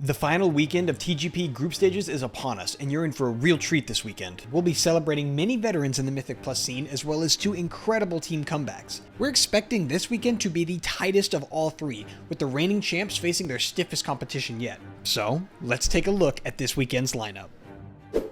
The final weekend of TGP Group Stages is upon us, and you're in for a real treat this weekend. We'll be celebrating many veterans in the Mythic Plus scene, as well as 2 incredible team comebacks. We're expecting this weekend to be the tightest of all 3, with the reigning champs facing their stiffest competition yet. So, let's take a look at this weekend's lineup.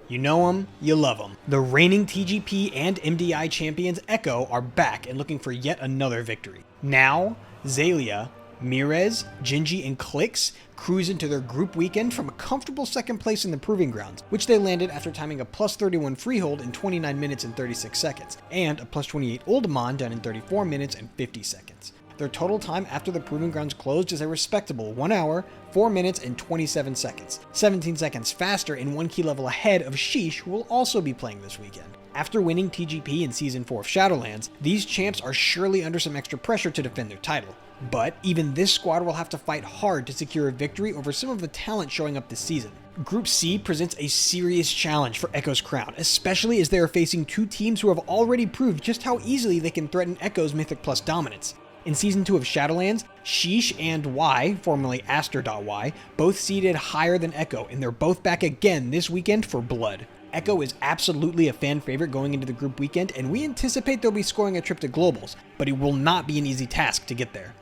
You know them, you love them. The reigning TGP and MDI champions Echo are back and looking for yet another victory. Now, Xaylia, Mirez, Gingy, and Clix cruise into their group weekend from a comfortable second place in the Proving Grounds, which they landed after timing a plus 31 freehold in 29 minutes and 36 seconds, and a plus 28 Uldaman done in 34 minutes and 50 seconds. Their total time after the Proving Grounds closed is a respectable 1 hour, 4 minutes, and 27 seconds, 17 seconds faster and 1 key level ahead of Sheesh, who will also be playing this weekend. After winning TGP in Season 4 of Shadowlands, these champs are surely under some extra pressure to defend their title. But even this squad will have to fight hard to secure a victory over some of the talent showing up this season. Group C presents a serious challenge for Echo's crown, especially as they are facing 2 teams who have already proved just how easily they can threaten Echo's Mythic Plus dominance. In Season 2 of Shadowlands, Sheesh and Y, formerly Aster.Y, both seeded higher than Echo, and they're both back again this weekend for blood. Echo is absolutely a fan favorite going into the group weekend, and we anticipate they'll be scoring a trip to Globals, but it will not be an easy task to get there.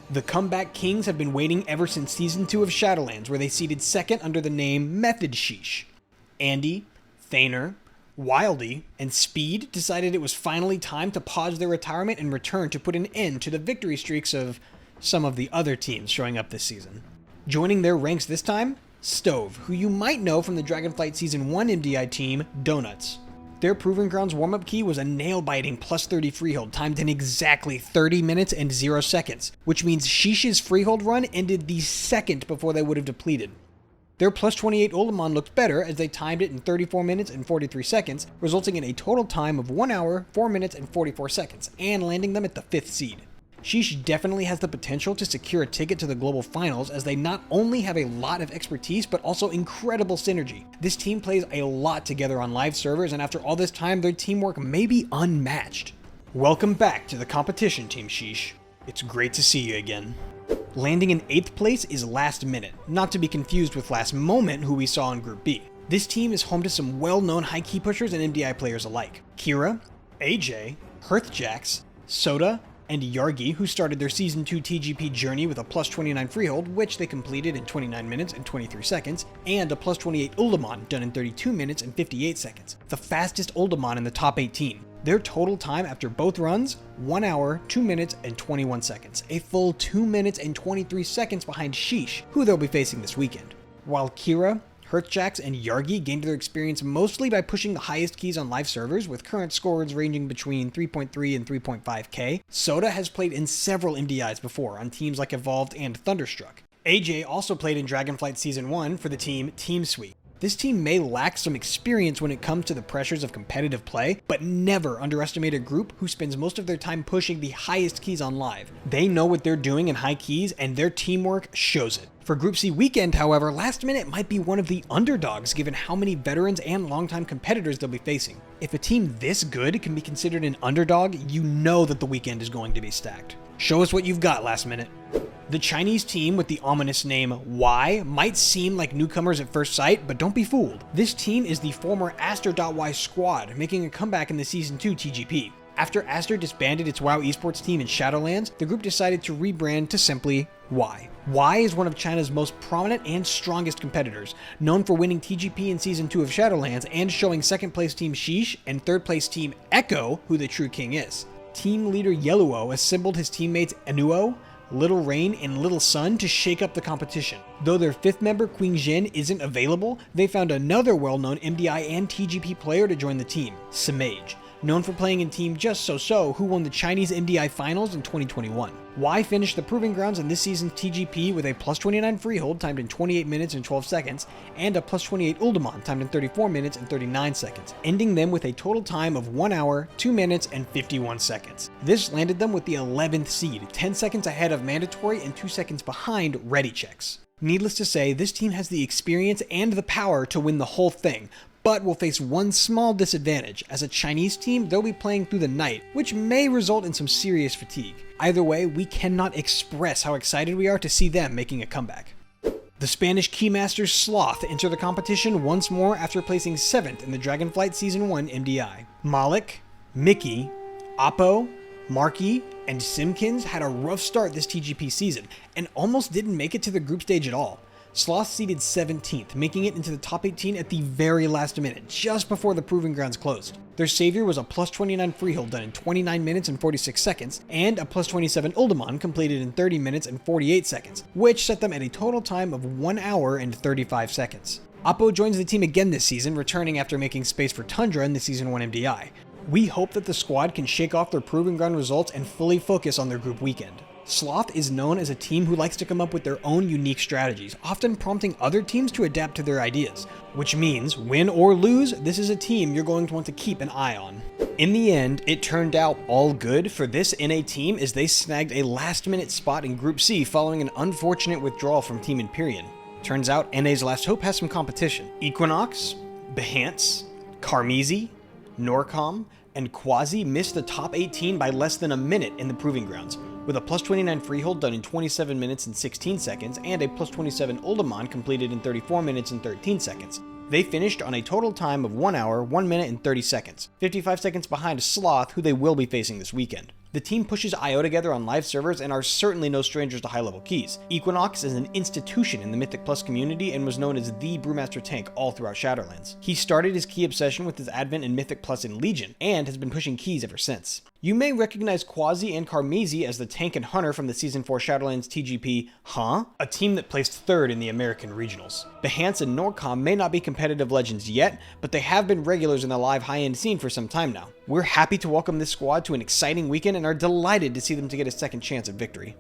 The Comeback Kings have been waiting ever since Season 2 of Shadowlands, where they seeded second under the name Method Sheesh. Andy, Thaner, Wildy, and Speed decided it was finally time to pause their retirement and return to put an end to the victory streaks of some of the other teams showing up this season. Joining their ranks this time, Stove, who you might know from the Dragonflight Season 1 MDI team, Donuts. Their Proving Grounds warm-up key was a nail-biting plus 30 freehold timed in exactly 30 minutes and 0 seconds, which means Sheesh's freehold run ended the second before they would have depleted. Their plus 28 Uldaman looked better as they timed it in 34 minutes and 43 seconds, resulting in a total time of 1 hour, 4 minutes, and 44 seconds, and landing them at the 5th seed. Sheesh definitely has the potential to secure a ticket to the global finals, as they not only have a lot of expertise but also incredible synergy. This team plays a lot together on live servers, and after all this time their teamwork may be unmatched. Welcome back to the competition, Team Sheesh. It's great to see you again. Landing in 8th place is Last Minute, not to be confused with Last Moment, who we saw in Group B. This team is home to some well-known high key pushers and MDI players alike. Kira, AJ, Hearthjax, Soda, and Yargi, who started their Season 2 TGP journey with a plus 29 freehold, which they completed in 29 minutes and 23 seconds, and a plus 28 Uldaman done in 32 minutes and 58 seconds, the fastest Uldaman in the top 18. Their total time after both runs, 1 hour, 2 minutes, and 21 seconds, a full 2 minutes and 23 seconds behind Sheesh, who they'll be facing this weekend. While Kira, Hearthjax, and Yargi gained their experience mostly by pushing the highest keys on live servers, with current scores ranging between 3.3 and 3.5k. Soda has played in several MDIs before on teams like Evolved and Thunderstruck. AJ also played in Dragonflight Season 1 for the team Team Sweet. This team may lack some experience when it comes to the pressures of competitive play, but never underestimate a group who spends most of their time pushing the highest keys on live. They know what they're doing in high keys, and their teamwork shows it. For Group C weekend, however, Last Minute might be one of the underdogs given how many veterans and longtime competitors they'll be facing. If a team this good can be considered an underdog, you know that the weekend is going to be stacked. Show us what you've got, Last Minute. The Chinese team with the ominous name Y might seem like newcomers at first sight, but don't be fooled. This team is the former Aster.Y squad, making a comeback in the Season 2 TGP. After Aster disbanded its WoW esports team in Shadowlands, the group decided to rebrand to simply Y. Y is one of China's most prominent and strongest competitors, known for winning TGP in Season 2 of Shadowlands and showing second place team Sheesh and third place team Echo who the true king is. Team leader Yelluo assembled his teammates Anuo, Little Rain, and Little Sun to shake up the competition. Though their 5th member, Queen Jin, isn't available, they found another well-known MDI and TGP player to join the team, Samage, known for playing in Team Just So, who won the Chinese MDI Finals in 2021. Y finished the Proving Grounds in this season's TGP with a plus 29 freehold timed in 28 minutes and 12 seconds, and a plus 28 Uldaman timed in 34 minutes and 39 seconds, ending them with a total time of 1 hour, 2 minutes, and 51 seconds. This landed them with the 11th seed, 10 seconds ahead of Mandatory and 2 seconds behind Ready Checks. Needless to say, this team has the experience and the power to win the whole thing, but will face one small disadvantage. As a Chinese team, they'll be playing through the night, which may result in some serious fatigue. Either way, we cannot express how excited we are to see them making a comeback. The Spanish Keymasters Sloth enter the competition once more after placing 7th in the Dragonflight Season 1 MDI. Malik, Mickey, Oppo, Markey, and Simkins had a rough start this TGP season and almost didn't make it to the group stage at all. Sloth seeded 17th, making it into the top 18 at the very last minute, just before the Proving Grounds closed. Their savior was a plus 29 freehold done in 29 minutes and 46 seconds, and a plus 27 Ulldemon completed in 30 minutes and 48 seconds, which set them at a total time of 1 hour and 35 seconds. Oppo joins the team again this season, returning after making space for Tundra in the Season 1 MDI. We hope that the squad can shake off their Proving Ground results and fully focus on their group weekend. Sloth is known as a team who likes to come up with their own unique strategies, often prompting other teams to adapt to their ideas, which means, win or lose, this is a team you're going to want to keep an eye on. In the end, it turned out all good for this NA team as they snagged a last-minute spot in Group C following an unfortunate withdrawal from Team Empyrean. Turns out NA's last hope has some competition. Equinox, Behance, Carmezy, Norcom, and Quasi missed the top 18 by less than a minute in the Proving Grounds, with a plus 29 freehold done in 27 minutes and 16 seconds and a plus 27 Ulldemon completed in 34 minutes and 13 seconds. They finished on a total time of 1 hour, 1 minute and 30 seconds, 55 seconds behind Sloth, who they will be facing this weekend. The team pushes IO together on live servers and are certainly no strangers to high-level keys. Equinox is an institution in the Mythic Plus community and was known as the Brewmaster tank all throughout Shadowlands. He started his key obsession with his advent in Mythic Plus in Legion, and has been pushing keys ever since. You may recognize Quasi and Carmezy as the tank and hunter from the Season 4 Shadowlands TGP, a team that placed 3rd in the American Regionals. Behance and Norcom may not be competitive legends yet, but they have been regulars in the live high-end scene for some time now. We're happy to welcome this squad to an exciting weekend and are delighted to see them to get a second chance at victory.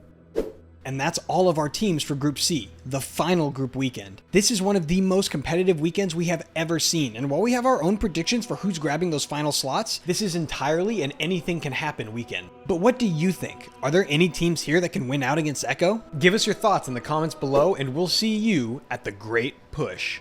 And that's all of our teams for Group C, the final group weekend. This is one of the most competitive weekends we have ever seen, and while we have our own predictions for who's grabbing those final slots, this is entirely an anything can happen weekend. But what do you think? Are there any teams here that can win out against Echo? Give us your thoughts in the comments below, and we'll see you at the Great Push.